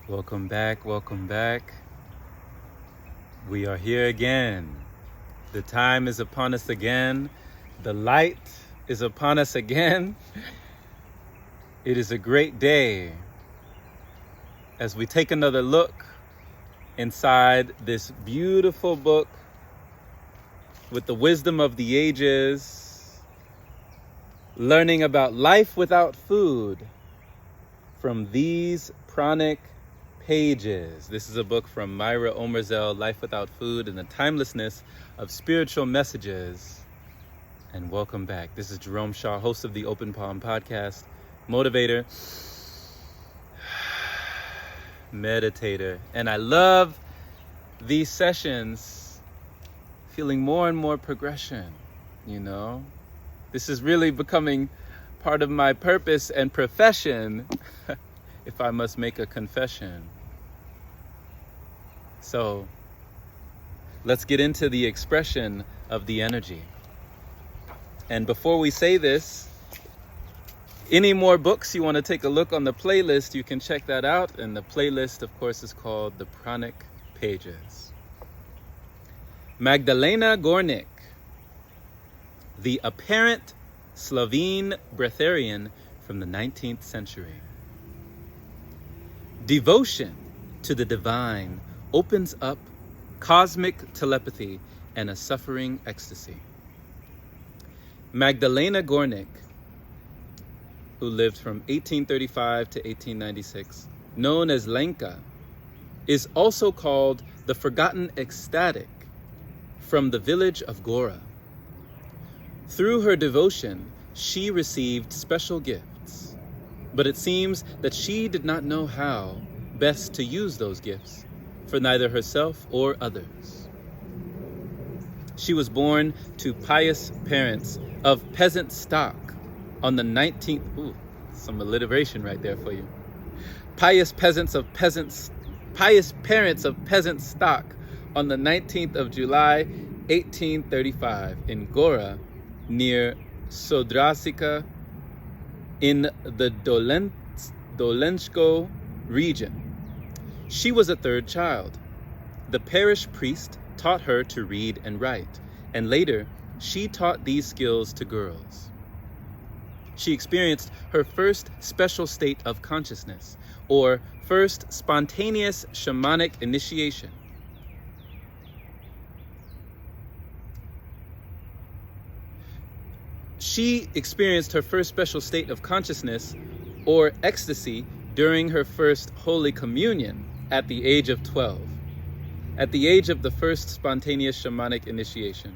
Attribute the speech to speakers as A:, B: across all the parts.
A: Welcome back, welcome back. We are here again. The time is upon us again. The light is upon us again. It is a great day as we take another look inside this beautiful book with the wisdom of the ages, learning about life without food from these Pranic pages. This is a book from Mira, Omerzel, Life Without Food and the Timelessness of Spiritual Messages. And welcome back. This is Jerome Shaw, host of the Open Palm Podcast, motivator, meditator. And I love these sessions, feeling more and more progression, This is really becoming part of my purpose and profession, if I must make a confession. So let's get into the expression of the energy. And before we say this, any more books you want to take a look on the playlist, you can check that out. And the playlist, of course, is called the Pranic Pages. Magdalena Gornick, the apparent Slovene Breatharian from the 19th century. Devotion to the divine opens up cosmic telepathy and a suffering ecstasy. Magdalena Gornick, who lived from 1835 to 1896, known as Lenka, is also called the Forgotten Ecstatic from the village of Gora. Through her devotion, she received special gifts, but it seems that she did not know how best to use those gifts for neither herself or others. She was born to pious parents of peasant stock on the 19th, some alliteration right there for you. Pious parents of peasant stock on the 19th of July, 1835 in Gora, near Sodrasica in the Dolensko region. She was a third child. The parish priest taught her to read and write, and later she taught these skills to girls. She experienced her first special state of consciousness, or first spontaneous shamanic initiation. She experienced her first special state of consciousness, or ecstasy, during her first Holy Communion at the age of 12, at the age of the first spontaneous shamanic initiation.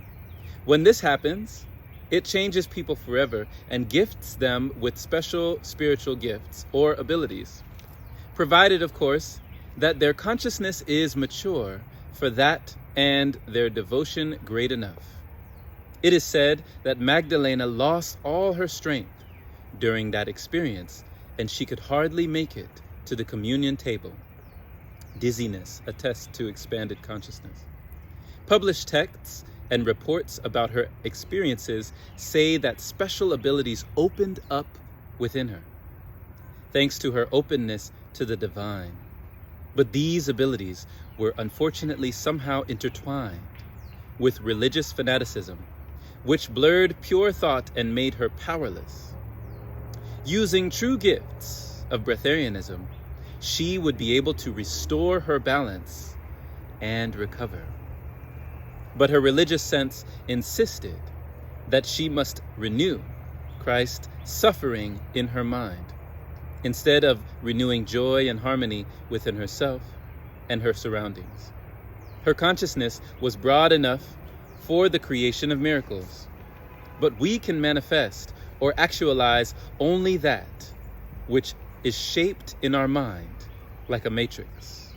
A: When this happens, it changes people forever and gifts them with special spiritual gifts or abilities, provided, of course, that their consciousness is mature for that and their devotion great enough. It is said that Magdalena lost all her strength during that experience, and she could hardly make it to the communion table. Dizziness attests to expanded consciousness. Published texts and reports about her experiences say that special abilities opened up within her, thanks to her openness to the divine. But these abilities were unfortunately somehow intertwined with religious fanaticism, which blurred pure thought and made her powerless. Using true gifts of Breatharianism, she would be able to restore her balance and recover. But her religious sense insisted that she must renew Christ's suffering in her mind, instead of renewing joy and harmony within herself and her surroundings. Her consciousness was broad enough for the creation of miracles, but we can manifest or actualize only that which is shaped in our mind like a matrix.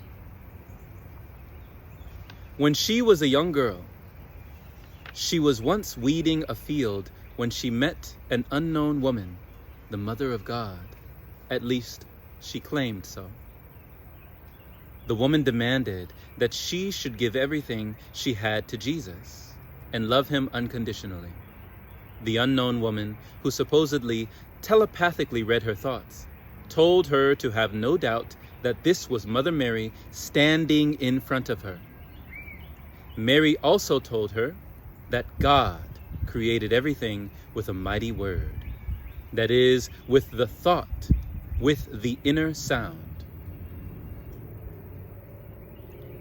A: When she was a young girl, she was once weeding a field when she met an unknown woman, the Mother of God. At least she claimed so. The woman demanded that she should give everything she had to Jesus and love him unconditionally. The unknown woman, who supposedly telepathically read her thoughts, told her to have no doubt that this was Mother Mary standing in front of her. Mary also told her that God created everything with a mighty word, that is, with the thought, with the inner sound.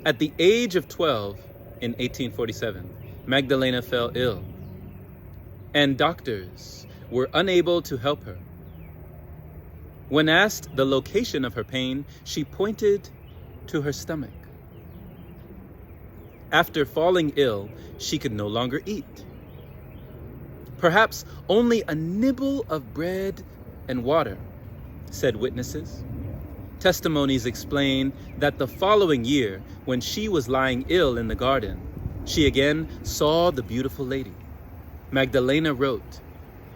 A: At the age of 12, in 1847, Magdalena fell ill, and doctors were unable to help her. When asked the location of her pain, she pointed to her stomach. After falling ill, she could no longer eat. Perhaps only a nibble of bread and water, said witnesses. Testimonies explain that the following year, when she was lying ill in the garden, she again saw the beautiful lady. Magdalena wrote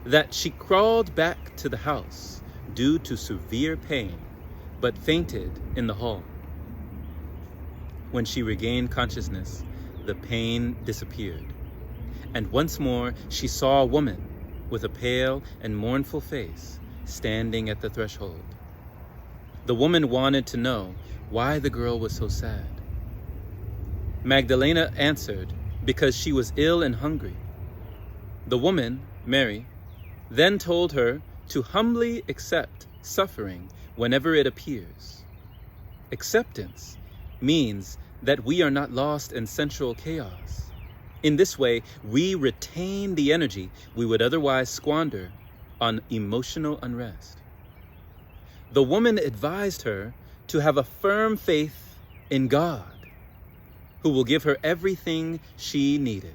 A: that she crawled back to the house due to severe pain, but fainted in the hall. When she regained consciousness, the pain disappeared, and once more she saw a woman with a pale and mournful face standing at the threshold. The woman wanted to know why the girl was so sad. Magdalena answered because she was ill and hungry. The woman, Mary, then told her to humbly accept suffering whenever it appears. Acceptance means that we are not lost in sensual chaos. In this way, we retain the energy we would otherwise squander on emotional unrest. The woman advised her to have a firm faith in God, who will give her everything she needed.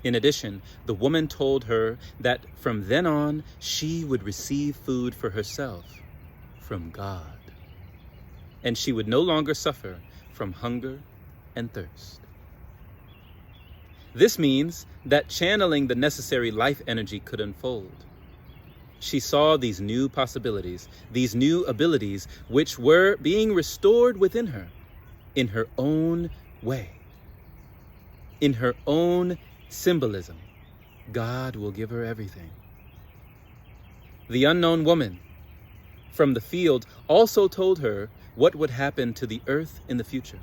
A: In addition, the woman told her that from then on, she would receive food for herself from God, and she would no longer suffer from hunger and thirst. This means that channeling the necessary life energy could unfold. She saw these new possibilities, these new abilities, which were being restored within her in her own way. In her own symbolism, God will give her everything. The unknown woman from the field also told her what would happen to the earth in the future.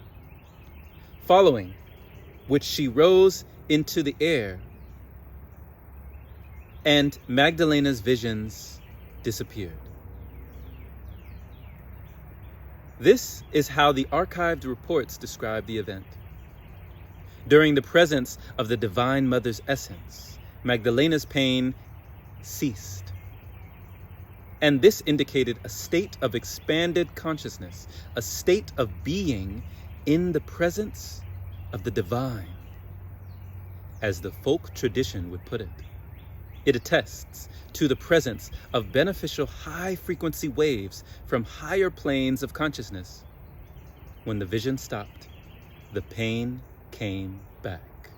A: Following which she rose into the air, and Magdalena's visions disappeared. This is how the archived reports describe the event. During the presence of the Divine Mother's essence, Magdalena's pain ceased. And this indicated a state of expanded consciousness, a state of being in the presence of the divine, as the folk tradition would put it. It attests to the presence of beneficial high-frequency waves from higher planes of consciousness. When the vision stopped, the pain came back,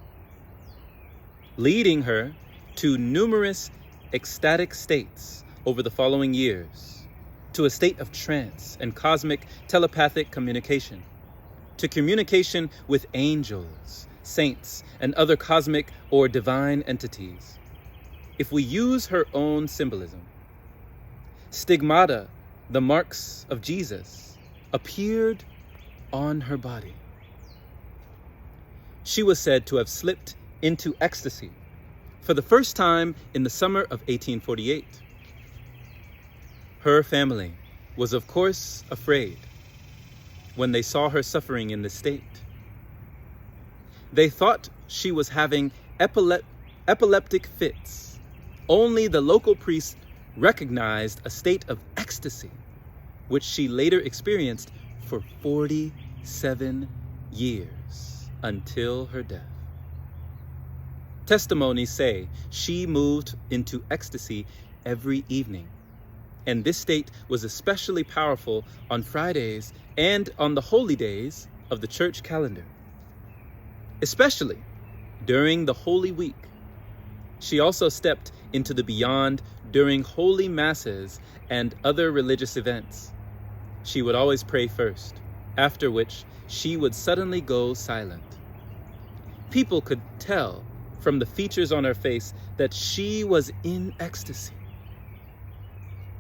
A: leading her to numerous ecstatic states over the following years, to a state of trance and cosmic telepathic communication, to communication with angels, saints, and other cosmic or divine entities. If we use her own symbolism, stigmata, the marks of Jesus, appeared on her body. She was said to have slipped into ecstasy for the first time in the summer of 1848. Her family was, of course, afraid when they saw her suffering in this state. They thought she was having epileptic fits. Only the local priest recognized a state of ecstasy, which she later experienced for 47 years until her death. Testimonies say she moved into ecstasy every evening, and this state was especially powerful on Fridays and on the holy days of the church calendar, especially during the Holy Week. She also stepped into the beyond during holy masses and other religious events. She would always pray first, after which she would suddenly go silent. People could tell from the features on her face that she was in ecstasy.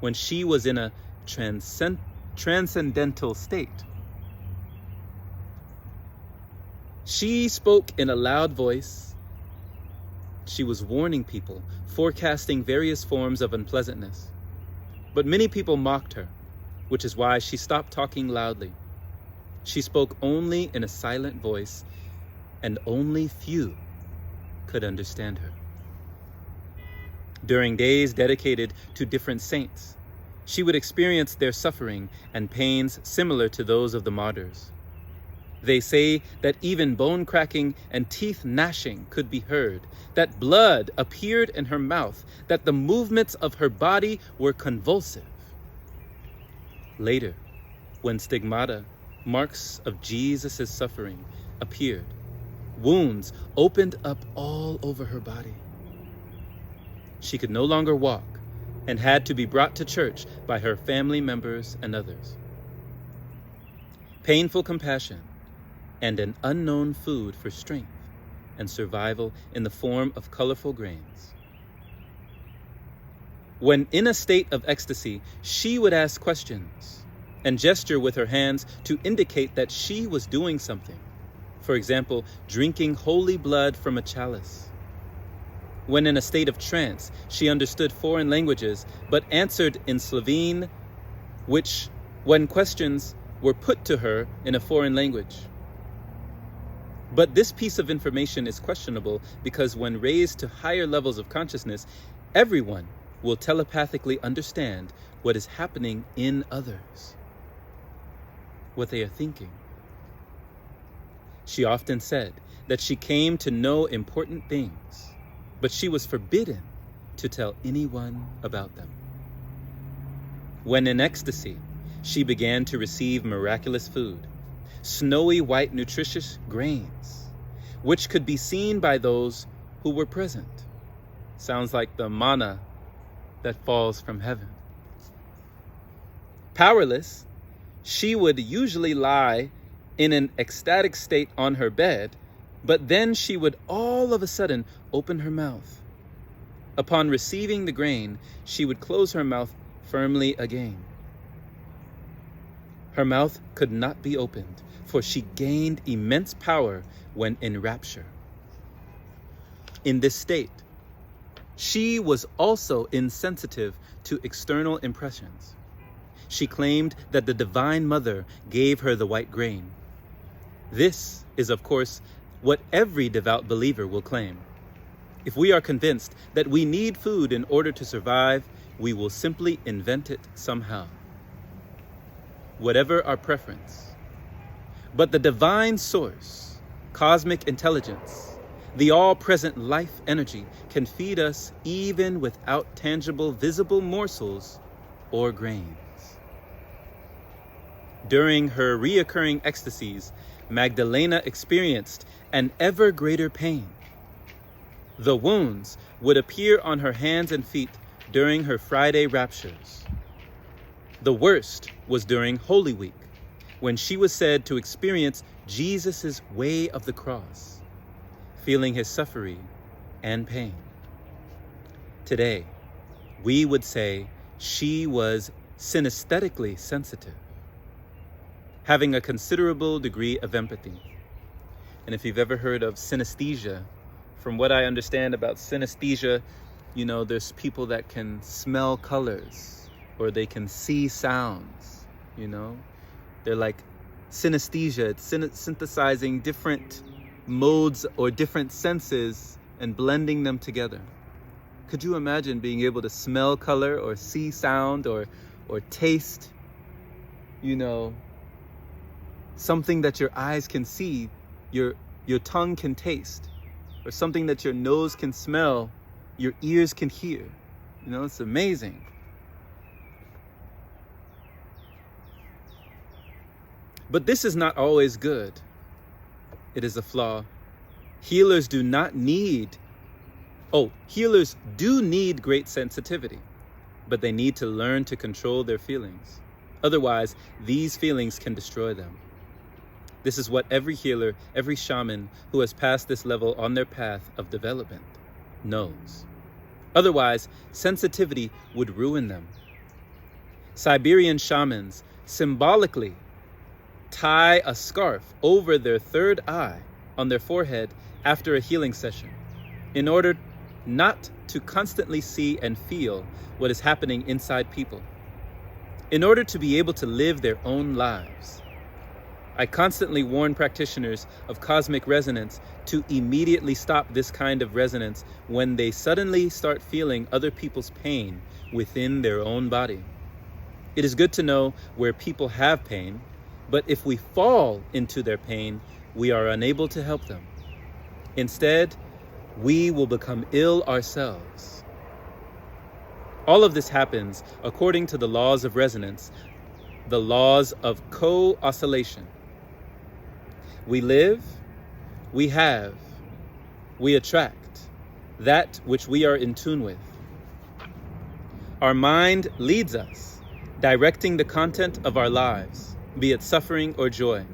A: When she was in a transcendental state. She spoke in a loud voice. She was warning people, forecasting various forms of unpleasantness. But many people mocked her, which is why she stopped talking loudly. She spoke only in a silent voice, and only few could understand her. During days dedicated to different saints, she would experience their suffering and pains similar to those of the martyrs. They say that even bone cracking and teeth gnashing could be heard, that blood appeared in her mouth, that the movements of her body were convulsive. Later, when stigmata, marks of Jesus' suffering, appeared, wounds opened up all over her body. She could no longer walk and had to be brought to church by her family members and others. Painful compassion and an unknown food for strength and survival in the form of colorful grains. When in a state of ecstasy, she would ask questions and gesture with her hands to indicate that she was doing something. For example, drinking holy blood from a chalice. When in a state of trance, she understood foreign languages, but answered in Slovene, which, when questions were put to her in a foreign language. But this piece of information is questionable because when raised to higher levels of consciousness, everyone will telepathically understand what is happening in others, what they are thinking. She often said that she came to know important things, but she was forbidden to tell anyone about them. When in ecstasy, she began to receive miraculous food, snowy white nutritious grains, which could be seen by those who were present. Sounds like the manna that falls from heaven. Powerless, she would usually lie in an ecstatic state on her bed, but then she would all of a sudden open her mouth. Upon receiving the grain, she would close her mouth firmly again. Her mouth could not be opened, for she gained immense power when in rapture. In this state, she was also insensitive to external impressions. She claimed that the Divine Mother gave her the white grain. This is, of course, what every devout believer will claim. If we are convinced that we need food in order to survive, we will simply invent it somehow, whatever our preference. But the divine source, cosmic intelligence, the all-present life energy can feed us even without tangible, visible morsels or grains. During her reoccurring ecstasies, Magdalena experienced an ever greater pain. The wounds would appear on her hands and feet during her Friday raptures. The worst was during Holy Week, when she was said to experience Jesus' way of the cross, feeling his suffering and pain. Today, we would say she was synesthetically sensitive, having a considerable degree of empathy. And if you've ever heard of synesthesia, from what I understand about synesthesia, there's people that can smell colors or they can see sounds, They're like synesthesia. It's synthesizing different modes or different senses and blending them together. Could you imagine being able to smell color or see sound or taste, something that your eyes can see, your tongue can taste, or something that your nose can smell, your ears can hear. It's amazing. But this is not always good. It is a flaw. Healers do need great sensitivity, but they need to learn to control their feelings. Otherwise, these feelings can destroy them. This is what every healer, every shaman who has passed this level on their path of development knows. Otherwise, sensitivity would ruin them. Siberian shamans symbolically tie a scarf over their third eye on their forehead after a healing session in order not to constantly see and feel what is happening inside people, in order to be able to live their own lives. I constantly warn practitioners of cosmic resonance to immediately stop this kind of resonance when they suddenly start feeling other people's pain within their own body. It is good to know where people have pain, but if we fall into their pain, we are unable to help them. Instead, we will become ill ourselves. All of this happens according to the laws of resonance, the laws of co-oscillation. We live, we have, we attract that which we are in tune with. Our mind leads us, directing the content of our lives, be it suffering or joy.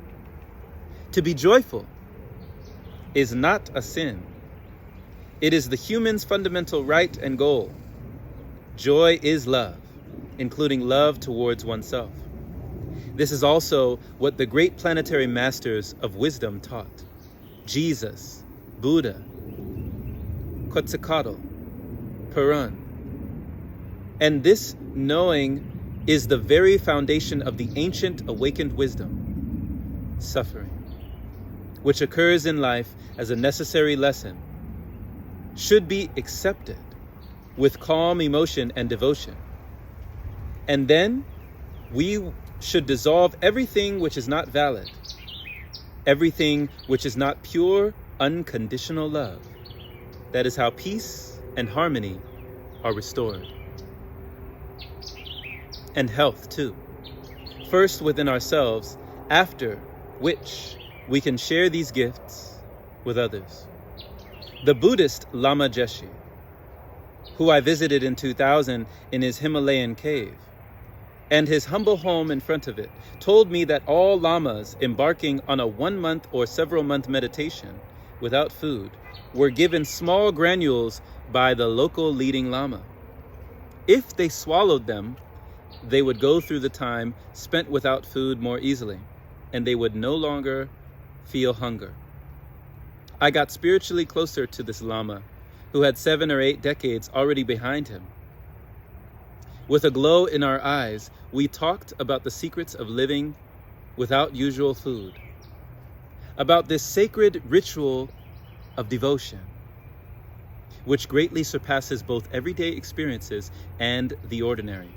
A: To be joyful is not a sin. It is the human's fundamental right and goal. Joy is love, including love towards oneself. This is also what the great planetary masters of wisdom taught. Jesus, Buddha, Quetzalcoatl, Perun. And this knowing is the very foundation of the ancient awakened wisdom, suffering, which occurs in life as a necessary lesson, should be accepted with calm emotion and devotion. And then we should dissolve everything which is not valid, everything which is not pure, unconditional love. That is how peace and harmony are restored. And health too. First within ourselves, after which we can share these gifts with others. The Buddhist Lama Jeshi, who I visited in 2000 in his Himalayan cave, and his humble home in front of it, told me that all lamas embarking on a 1-month or several-month meditation without food were given small granules by the local leading lama. If they swallowed them, they would go through the time spent without food more easily, and they would no longer feel hunger. I got spiritually closer to this lama, who had 7 or 8 decades already behind him. With a glow in our eyes, we talked about the secrets of living without usual food, about this sacred ritual of devotion, which greatly surpasses both everyday experiences and the ordinary.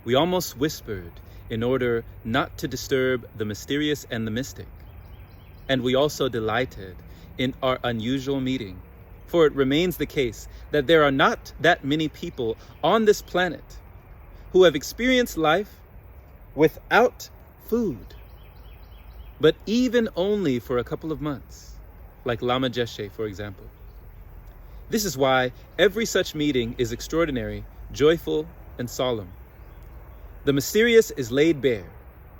A: We almost whispered in order not to disturb the mysterious and the mystic. And we also delighted in our unusual meeting, for it remains the case that there are not that many people on this planet who have experienced life without food, but even only for a couple of months, like Lama Jeshe, for example. This is why every such meeting is extraordinary, joyful, and solemn. The mysterious is laid bare.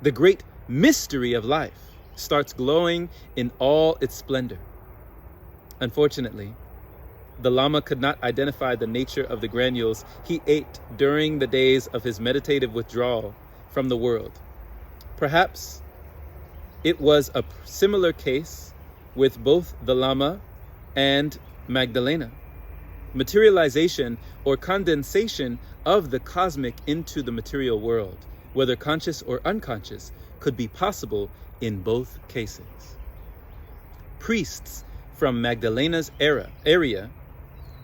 A: The great mystery of life starts glowing in all its splendor. Unfortunately, the Lama could not identify the nature of the granules he ate during the days of his meditative withdrawal from the world. Perhaps it was a similar case with both the Lama and Magdalena. Materialization or condensation of the cosmic into the material world, whether conscious or unconscious, could be possible in both cases. Priests from Magdalena's area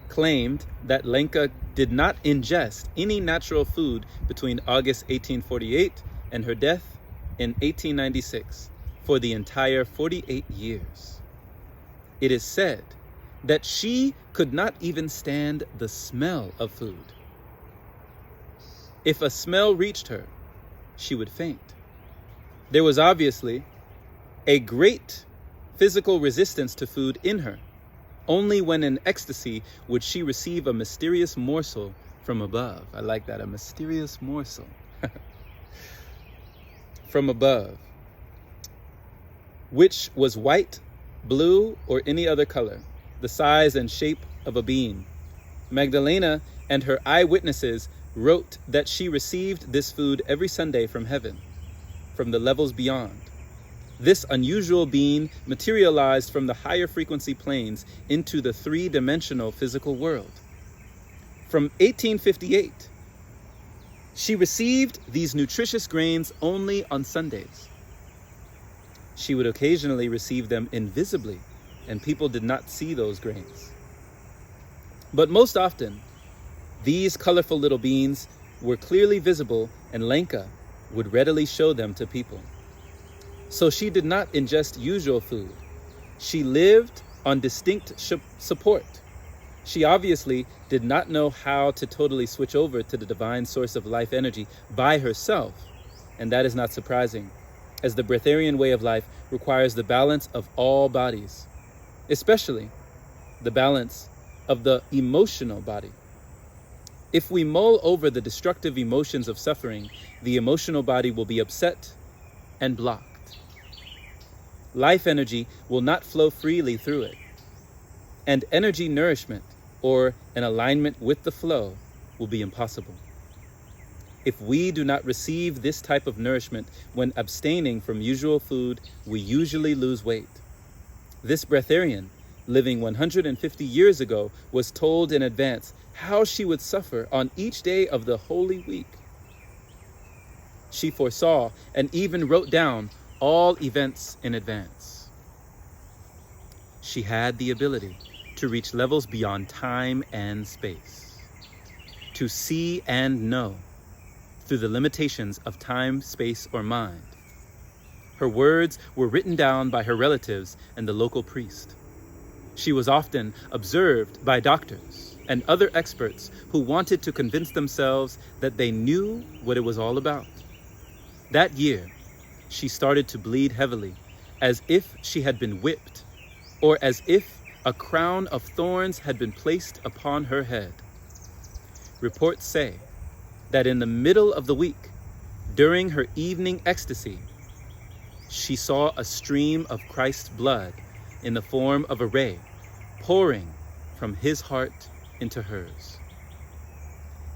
A: claimed that Lenka did not ingest any natural food between August 1848 and her death in 1896 for the entire 48 years. It is said that she could not even stand the smell of food. If a smell reached her, she would faint. There was obviously a great physical resistance to food in her. Only when in ecstasy would she receive a mysterious morsel from above. I like that, a mysterious morsel from above, which was white, blue, or any other color, the size and shape of a bean. Magdalena and her eyewitnesses wrote that she received this food every Sunday from heaven, from the levels beyond. This unusual being materialized from the higher frequency planes into the three-dimensional physical world. From 1858, she received these nutritious grains only on Sundays. She would occasionally receive them invisibly, and people did not see those grains. But most often, these colorful little beans were clearly visible, and Lenka would readily show them to people. So she did not ingest usual food. She lived on distinct support. She obviously did not know how to totally switch over to the divine source of life energy by herself, and that is not surprising, as the Breatharian way of life requires the balance of all bodies, especially the balance of the emotional body. If we mull over the destructive emotions of suffering, the emotional body will be upset and blocked. Life energy will not flow freely through it, and energy nourishment or an alignment with the flow will be impossible. If we do not receive this type of nourishment when abstaining from usual food, we usually lose weight. This Breatharian, living 150 years ago, was told in advance how she would suffer on each day of the Holy Week. She foresaw and even wrote down all events in advance. She had the ability to reach levels beyond time and space, to see and know through the limitations of time, space, or mind. Her words were written down by her relatives and the local priest. She was often observed by doctors and other experts who wanted to convince themselves that they knew what it was all about. That year, she started to bleed heavily, as if she had been whipped, or as if a crown of thorns had been placed upon her head. Reports say that in the middle of the week, during her evening ecstasy, she saw a stream of Christ's blood in the form of a ray pouring from his heart into hers.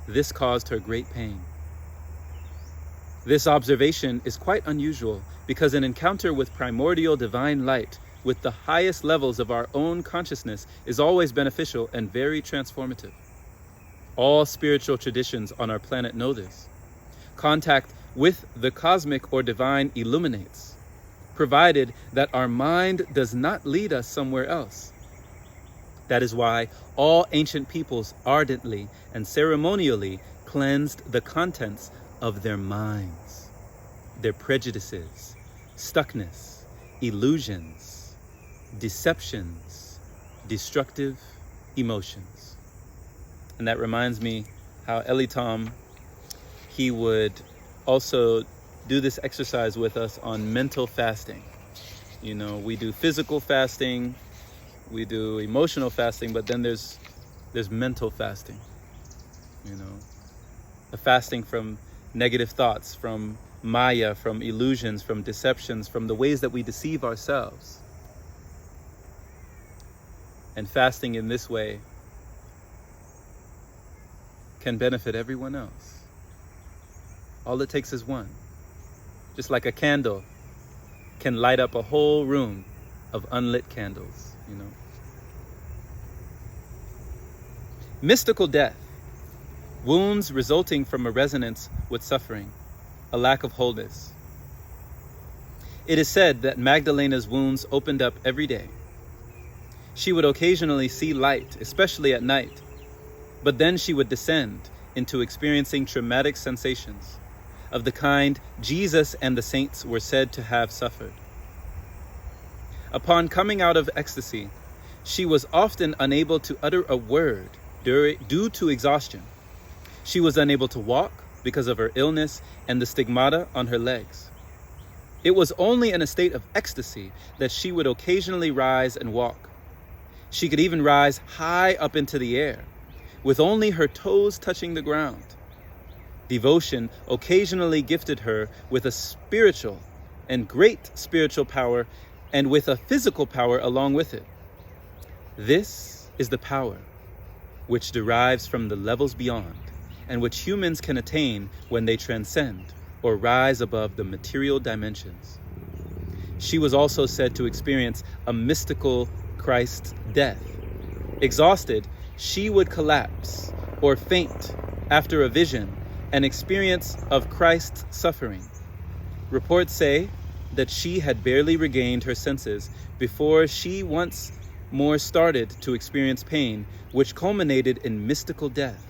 A: This caused her great pain. This observation is quite unusual because an encounter with primordial divine light with the highest levels of our own consciousness is always beneficial and very transformative. All spiritual traditions on our planet know this. Contact with the cosmic or divine illuminates, provided that our mind does not lead us somewhere else. That is why all ancient peoples ardently and ceremonially cleansed the contents of their minds, their prejudices, stuckness, illusions, deceptions, destructive emotions. And that reminds me how Elitom, he would also do this exercise with us on mental fasting. You know, we do physical fasting, we do emotional fasting, but then there's mental fasting. You know, a fasting from negative thoughts, from Maya, from illusions, from deceptions, from the ways that we deceive ourselves. And fasting in this way can benefit everyone else. All it takes is one. Just like a candle can light up a whole room of unlit candles, you know. Mystical death, wounds resulting from a resonance with suffering, a lack of wholeness. It is said that Magdalena's wounds opened up every day. She would occasionally see light, especially at night, but then she would descend into experiencing traumatic sensations of the kind Jesus and the saints were said to have suffered. Upon coming out of ecstasy, she was often unable to utter a word due to exhaustion. She was unable to walk because of her illness and the stigmata on her legs. It was only in a state of ecstasy that she would occasionally rise and walk. She could even rise high up into the air, with only her toes touching the ground. Devotion occasionally gifted her with a spiritual and great spiritual power, and with a physical power along with it. This is the power which derives from the levels beyond and which humans can attain when they transcend or rise above the material dimensions. She was also said to experience a mystical Christ's death. Exhausted, she would collapse or faint after a vision, an experience of Christ's suffering. Reports say that she had barely regained her senses before she once more started to experience pain, which culminated in mystical death.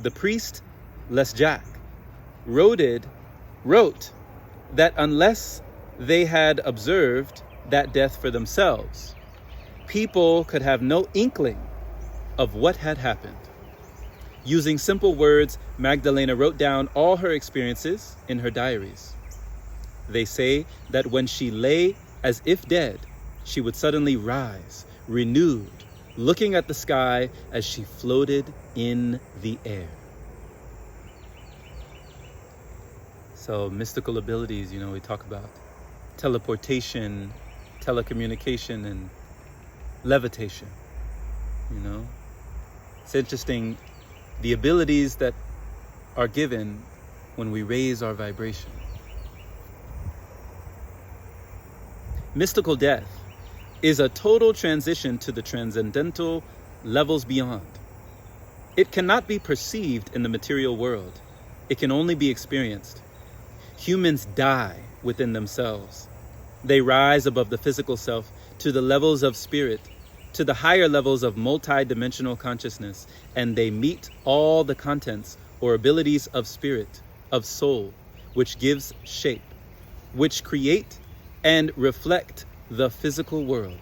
A: The priest, Les Jacques, wrote that unless they had observed that death for themselves, people could have no inkling of what had happened. Using simple words, Magdalena wrote down all her experiences in her diaries. They say that when she lay as if dead, she would suddenly rise, renewed, looking at the sky as she floated in the air. So mystical abilities, we talk about teleportation, telecommunication, and levitation. It's interesting, the abilities that are given when we raise our vibration. Mystical death is a total transition to the transcendental levels beyond. It cannot be perceived in the material world. It can only be experienced. Humans die within themselves. They rise above the physical self to the levels of spirit, to the higher levels of multi-dimensional consciousness, and they meet all the contents or abilities of spirit, of soul, which gives shape, which create and reflect the physical world.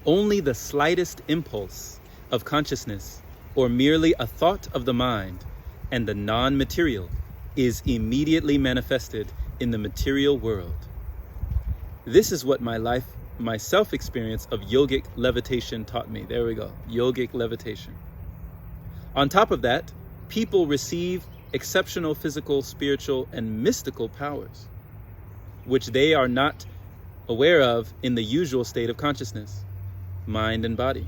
A: Only the slightest impulse of consciousness, or merely a thought of the mind, and the non-material is immediately manifested in the material world. This is what my self-experience of yogic levitation taught me. There we go, yogic levitation. On top of that, people receive exceptional physical, spiritual, and mystical powers, which they are not aware of in the usual state of consciousness, mind and body.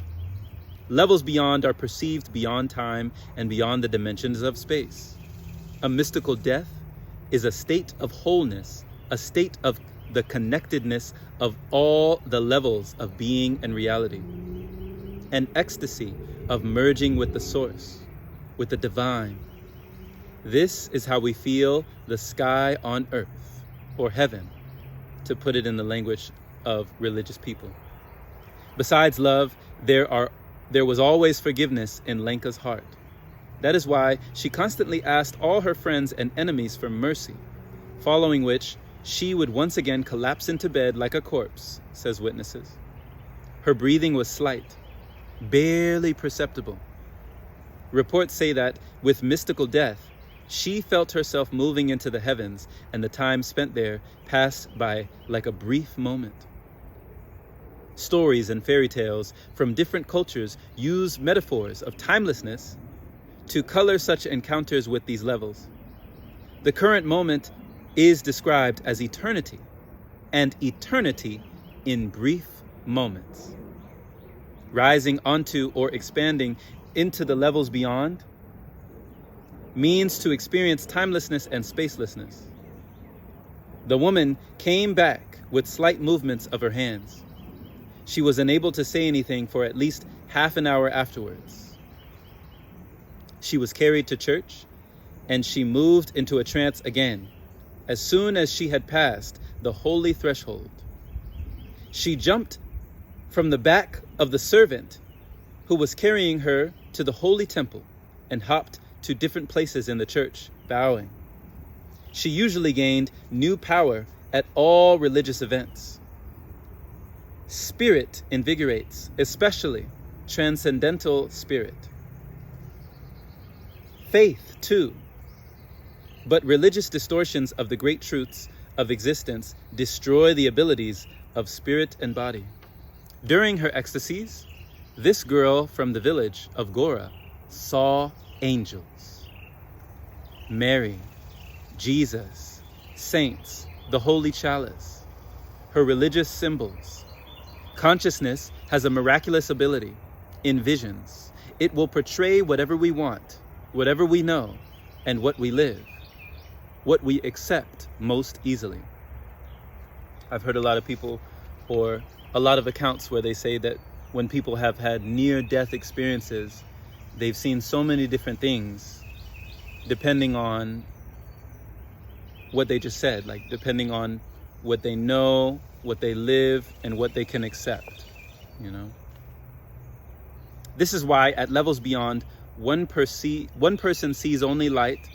A: Levels beyond are perceived beyond time and beyond the dimensions of space. A mystical death is a state of wholeness, a state of the connectedness of all the levels of being and reality, an ecstasy of merging with the source, with the divine. This is how we feel the sky on earth, or heaven, to put it in the language of religious people. Besides love, there was always forgiveness in Lenka's heart. That is why she constantly asked all her friends and enemies for mercy, following which she would once again collapse into bed like a corpse, says witnesses. Her breathing was slight, barely perceptible. Reports say that with mystical death, she felt herself moving into the heavens, and the time spent there passed by like a brief moment. Stories and fairy tales from different cultures use metaphors of timelessness to color such encounters with these levels. The current moment is described as eternity, and eternity in brief moments. Rising onto or expanding into the levels beyond means to experience timelessness and spacelessness. The woman came back with slight movements of her hands. She was unable to say anything for at least half an hour afterwards. She was carried to church, and she moved into a trance again as soon as she had passed the holy threshold. She jumped from the back of the servant who was carrying her to the holy temple and hopped to different places in the church, bowing. She usually gained new power at all religious events. Spirit invigorates, especially transcendental spirit. Faith, too. But religious distortions of the great truths of existence destroy the abilities of spirit and body. During her ecstasies, this girl from the village of Gora saw angels, Mary, Jesus, saints, the holy chalice, her religious symbols. Consciousness has a miraculous ability in visions. It will portray whatever we want whatever we know, and what we live, what we accept most easily. I've heard a lot of people, or a lot of accounts where they say that when people have had near-death experiences, they've seen so many different things, depending on what they just said, like depending on what they know, what they live, and what they can accept, you know? This is why at levels beyond, one person sees only light,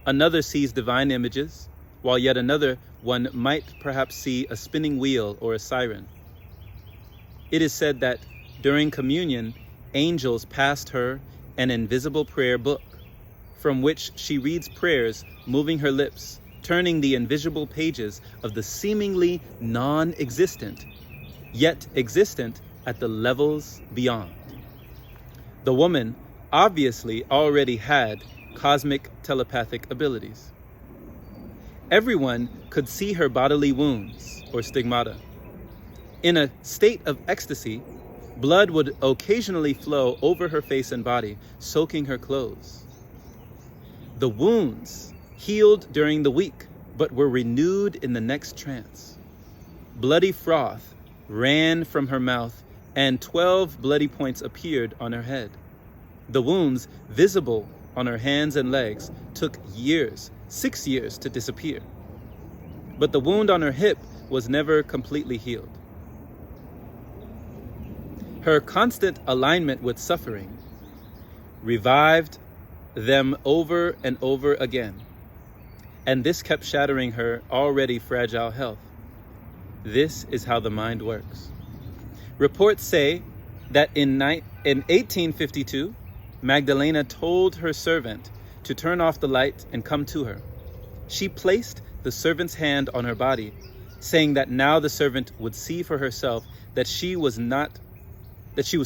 A: another sees divine images, while yet another one might perhaps see a spinning wheel or a siren. It is said that during communion, angels passed her an invisible prayer book, from which she reads prayers, moving her lips, turning the invisible pages of the seemingly non-existent, yet existent at the levels beyond. The woman obviously already had cosmic telepathic abilities. Everyone could see her bodily wounds, or stigmata. In a state of ecstasy, blood would occasionally flow over her face and body, soaking her clothes. The wounds healed during the week, but were renewed in the next trance. Bloody froth ran from her mouth, and 12 bloody points appeared on her head. The wounds visible on her hands and legs took 6 years to disappear. But the wound on her hip was never completely healed. Her constant alignment with suffering revived them over and over again, and this kept shattering her already fragile health. This is how the mind works. Reports say that in 1852, Magdalena told her servant to turn off the light and come to her. She placed the servant's hand on her body, saying that now the servant would see for herself that she was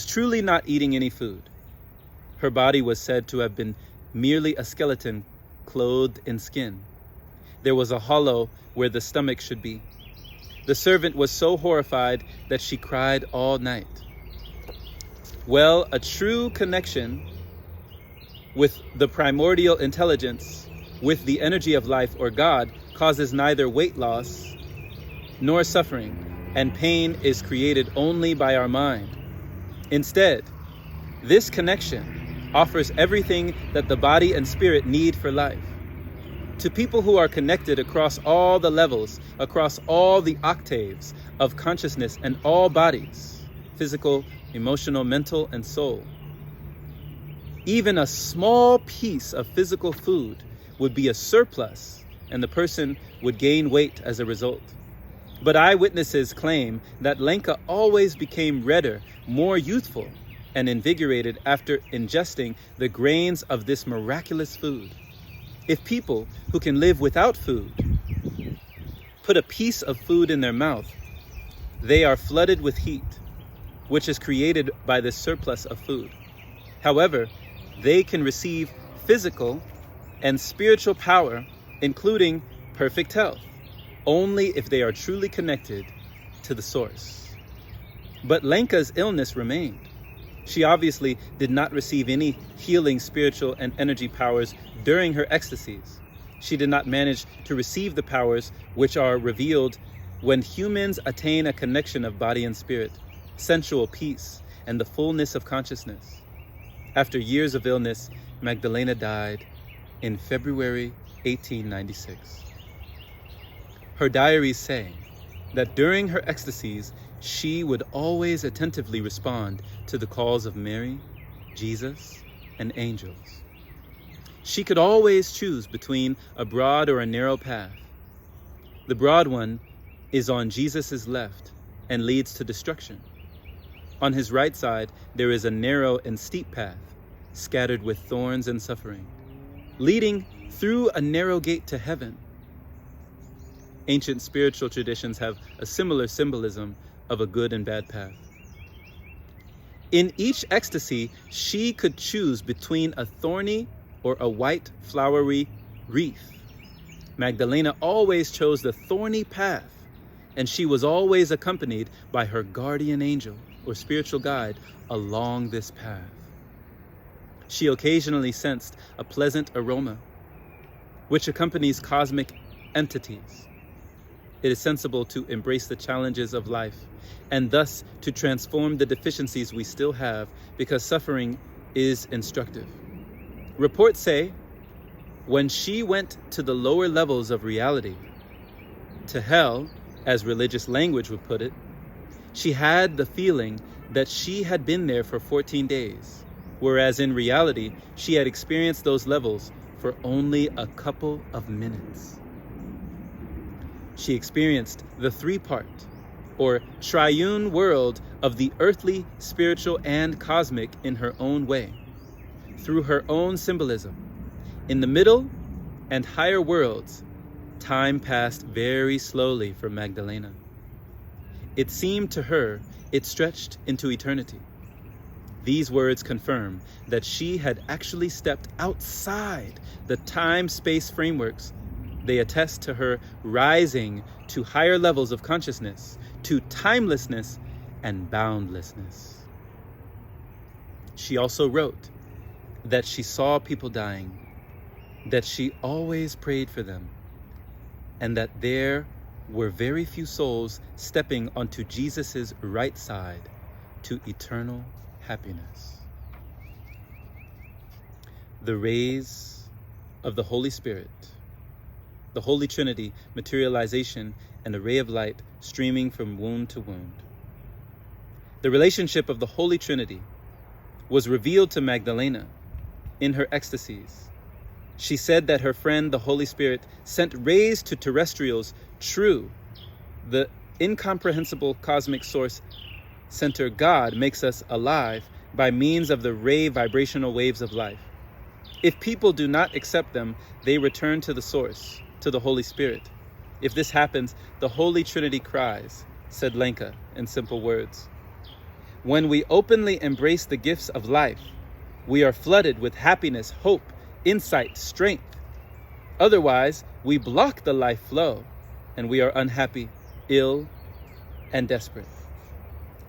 A: truly not eating any food. Her body was said to have been merely a skeleton clothed in skin. There was a hollow where the stomach should be. The servant was so horrified that she cried all night. Well, a true connection with the primordial intelligence, with the energy of life or God, causes neither weight loss nor suffering, and pain is created only by our mind. Instead, this connection offers everything that the body and spirit need for life. To people who are connected across all the levels, across all the octaves of consciousness and all bodies, physical, emotional, mental, and soul, even a small piece of physical food would be a surplus, and the person would gain weight as a result. But eyewitnesses claim that Lenka always became redder, more youthful, and invigorated after ingesting the grains of this miraculous food. If people who can live without food put a piece of food in their mouth, they are flooded with heat, which is created by this surplus of food. However, they can receive physical and spiritual power, including perfect health, only if they are truly connected to the source. But Lenka's illness remained. She obviously did not receive any healing spiritual and energy powers during her ecstasies. She did not manage to receive the powers which are revealed when humans attain a connection of body and spirit, sensual peace, and the fullness of consciousness. After years of illness, Magdalena died in February 1896. Her diaries say that during her ecstasies, she would always attentively respond to the calls of Mary, Jesus, and angels. She could always choose between a broad or a narrow path. The broad one is on Jesus' left and leads to destruction. On his right side, there is a narrow and steep path, scattered with thorns and suffering, leading through a narrow gate to heaven. Ancient spiritual traditions have a similar symbolism of a good and bad path. In each ecstasy, she could choose between a thorny or a white flowery wreath. Magdalena always chose the thorny path, and she was always accompanied by her guardian angel or spiritual guide along this path. She occasionally sensed a pleasant aroma, which accompanies cosmic entities. It is sensible to embrace the challenges of life and thus to transform the deficiencies we still have, because suffering is instructive. Reports say when she went to the lower levels of reality, to hell, as religious language would put it, she had the feeling that she had been there for 14 days, whereas in reality, she had experienced those levels for only a couple of minutes. She experienced the three-part, or triune world of the earthly, spiritual, and cosmic in her own way, through her own symbolism. In the middle and higher worlds, time passed very slowly for Magdalena. It seemed to her it stretched into eternity. These words confirm that she had actually stepped outside the time-space frameworks. They attest to her rising to higher levels of consciousness, to timelessness and boundlessness. She also wrote that she saw people dying, that she always prayed for them, and that there were very few souls stepping onto Jesus's right side to eternal happiness. The rays of the Holy Spirit, the Holy Trinity, materialization, and a ray of light streaming from wound to wound. The relationship of the Holy Trinity was revealed to Magdalena in her ecstasies. She said that her friend, the Holy Spirit, sent rays to terrestrials. True, the incomprehensible cosmic source center God makes us alive by means of the ray vibrational waves of life. If people do not accept them, they return to the source, to the Holy Spirit. If this happens, the Holy Trinity cries, said Lenka in simple words. When we openly embrace the gifts of life, we are flooded with happiness, hope, insight, strength. Otherwise, we block the life flow, and we are unhappy, ill, and desperate.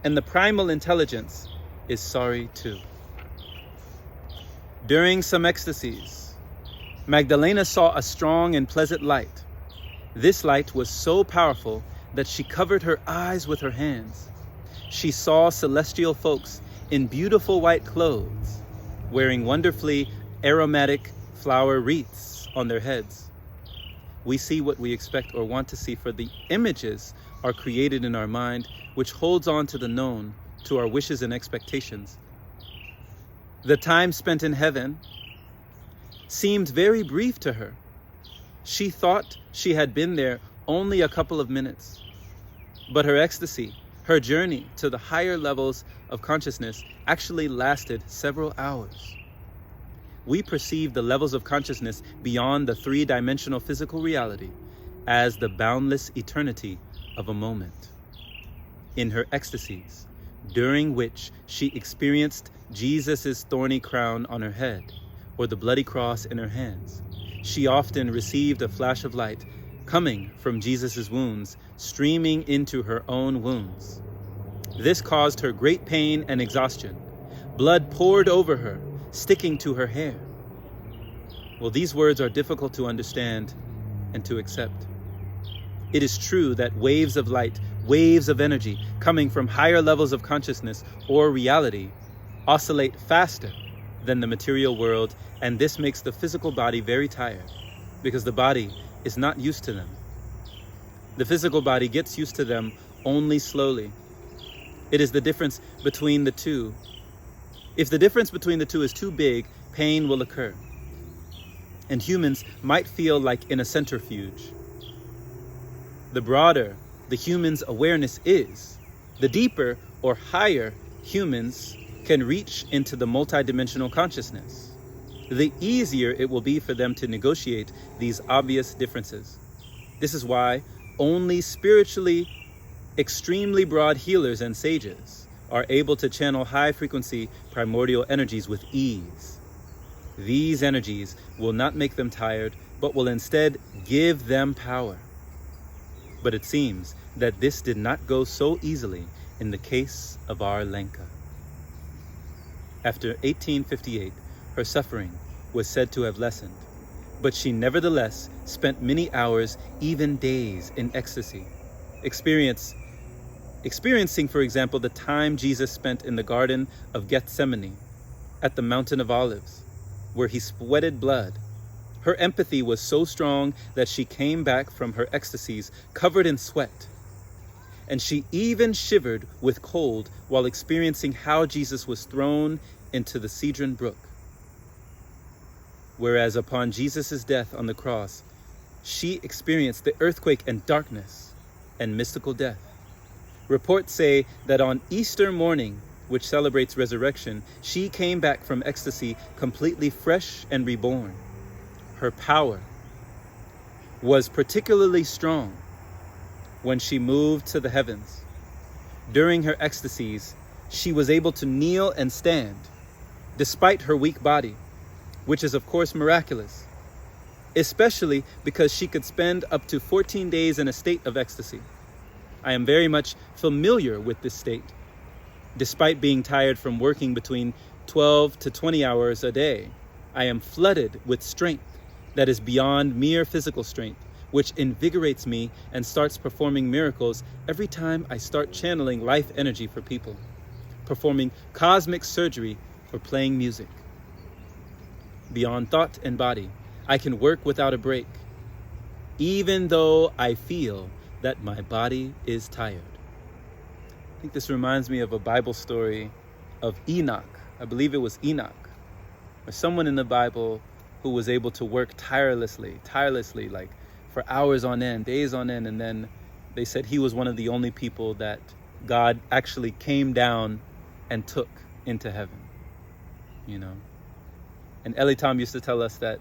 A: And the primal intelligence is sorry too. During some ecstasies, Magdalena saw a strong and pleasant light. This light was so powerful that she covered her eyes with her hands. She saw celestial folks in beautiful white clothes, wearing wonderfully aromatic flower wreaths on their heads. We see what we expect or want to see, for the images are created in our mind, which holds on to the known, to our wishes and expectations. The time spent in heaven seemed very brief to her. She thought she had been there only a couple of minutes, but her ecstasy, her journey to the higher levels of consciousness, actually lasted several hours. We perceive the levels of consciousness beyond the three-dimensional physical reality as the boundless eternity of a moment. In her ecstasies, during which she experienced Jesus' thorny crown on her head or the bloody cross in her hands, she often received a flash of light coming from Jesus' wounds, streaming into her own wounds. This caused her great pain and exhaustion. Blood poured over her, sticking to her hair. Well, these words are difficult to understand and to accept. It is true that waves of light, waves of energy coming from higher levels of consciousness or reality oscillate faster than the material world, and this makes the physical body very tired because the body is not used to them. The physical body gets used to them only slowly. It is the difference between the two. If the difference between the two is too big, pain will occur. And humans might feel like in a centrifuge. The broader the human's awareness is, the deeper or higher humans can reach into the multidimensional consciousness, the easier it will be for them to negotiate these obvious differences. This is why only spiritually extremely broad healers and sages are able to channel high-frequency primordial energies with ease. These energies will not make them tired, but will instead give them power. But it seems that this did not go so easily in the case of our Lenka. After 1858, her suffering was said to have lessened, but she nevertheless spent many hours, even days, in ecstasy, experiencing, for example, the time Jesus spent in the Garden of Gethsemane at the Mountain of Olives, where he sweated blood. Her empathy was so strong that she came back from her ecstasies covered in sweat, and she even shivered with cold while experiencing how Jesus was thrown into the Cedron Brook. Whereas upon Jesus' death on the cross, she experienced the earthquake and darkness and mystical death. Reports say that on Easter morning, which celebrates resurrection, she came back from ecstasy completely fresh and reborn. Her power was particularly strong when she moved to the heavens. During her ecstasies, she was able to kneel and stand, despite her weak body, which is of course miraculous, especially because she could spend up to 14 days in a state of ecstasy. I am very much familiar with this state. Despite being tired from working between 12 to 20 hours a day, I am flooded with strength that is beyond mere physical strength, which invigorates me and starts performing miracles every time I start channeling life energy for people, performing cosmic surgery or playing music. Beyond thought and body, I can work without a break, even though I feel that my body is tired. I think this reminds me of a Bible story of Enoch. I believe it was Enoch, or someone in the Bible who was able to work tirelessly, like for hours on end, days on end, and then they said he was one of the only people that God actually came down and took into heaven, And Eli Tom used to tell us that,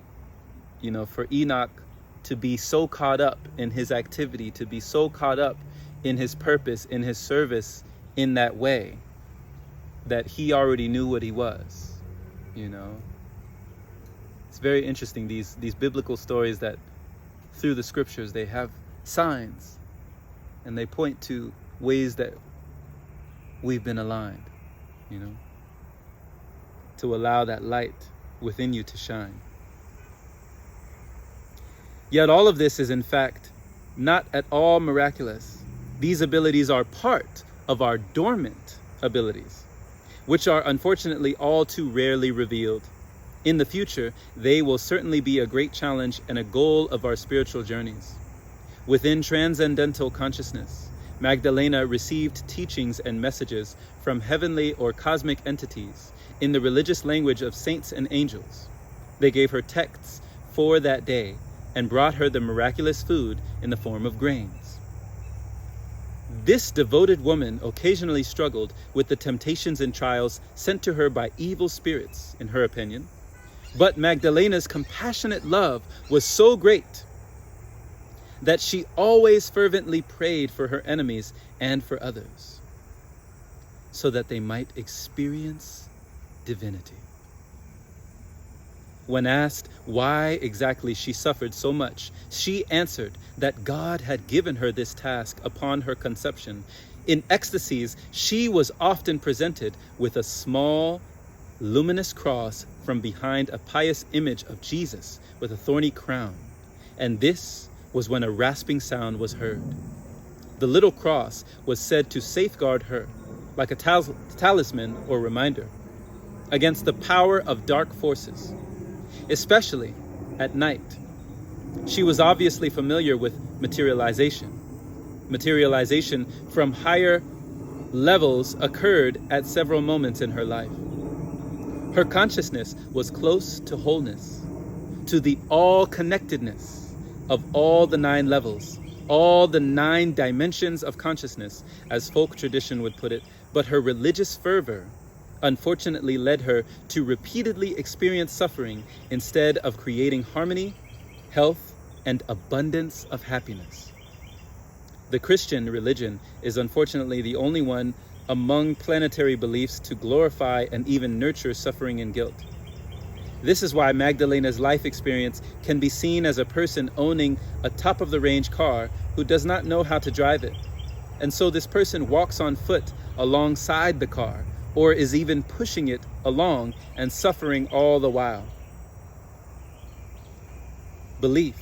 A: for Enoch to be so caught up in his activity, to be so caught up in his purpose, in his service in that way, that he already knew what he was, It's very interesting, these biblical stories that through the scriptures, they have signs and they point to ways that we've been aligned, to allow that light within you to shine. Yet all of this is in fact not at all miraculous. These abilities are part of our dormant abilities, which are unfortunately all too rarely revealed. In the future, they will certainly be a great challenge and a goal of our spiritual journeys. Within transcendental consciousness, Magdalena received teachings and messages from heavenly or cosmic entities in the religious language of saints and angels. They gave her texts for that day and brought her the miraculous food in the form of grains. This devoted woman occasionally struggled with the temptations and trials sent to her by evil spirits, in her opinion. But Magdalena's compassionate love was so great that she always fervently prayed for her enemies and for others, so that they might experience divinity. When asked why exactly she suffered so much, she answered that God had given her this task upon her conception. In ecstasies, she was often presented with a small, luminous cross from behind a pious image of Jesus with a thorny crown, and this was when a rasping sound was heard. The little cross was said to safeguard her, like a talisman or reminder, against the power of dark forces, especially at night. She was obviously familiar with materialization. Materialization from higher levels occurred at several moments in her life. Her consciousness was close to wholeness, to the all-connectedness of all the 9 levels, all the 9 dimensions of consciousness, as folk tradition would put it, but her religious fervor unfortunately led her to repeatedly experience suffering instead of creating harmony, health, and abundance of happiness. The Christian religion is unfortunately the only one among planetary beliefs to glorify and even nurture suffering and guilt. This is why Magdalena's life experience can be seen as a person owning a top-of-the-range car who does not know how to drive it. And so this person walks on foot alongside the car or is even pushing it along and suffering all the while. Belief,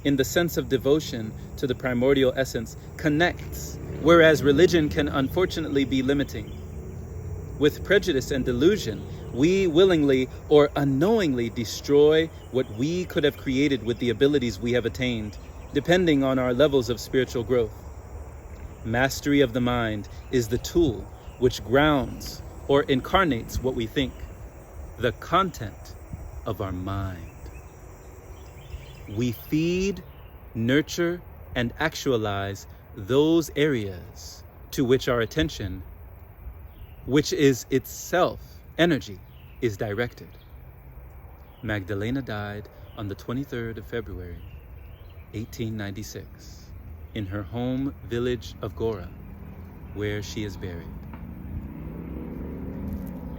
A: in the sense of devotion to the primordial essence, connects, whereas religion can unfortunately be limiting. With prejudice and delusion, we willingly or unknowingly destroy what we could have created with the abilities we have attained, depending on our levels of spiritual growth. Mastery of the mind is the tool which grounds or incarnates what we think, the content of our mind. We feed, nurture, and actualize those areas to which our attention, which is itself energy, is directed. Magdalena died on the 23rd of February, 1896, in her home village of Gora, where she is buried.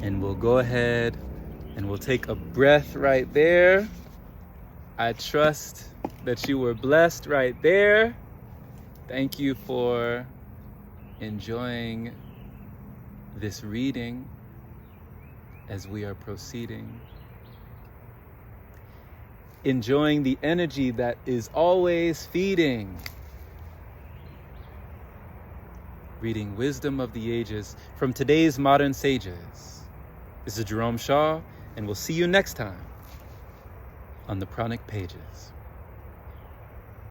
A: And we'll go ahead and we'll take a breath right there. I trust that you were blessed right there. Thank you for enjoying this reading as we are proceeding. Enjoying the energy that is always feeding. Reading Wisdom of the Ages from today's modern sages. This is Jerome Shaw, and we'll see you next time on the Pranic Pages.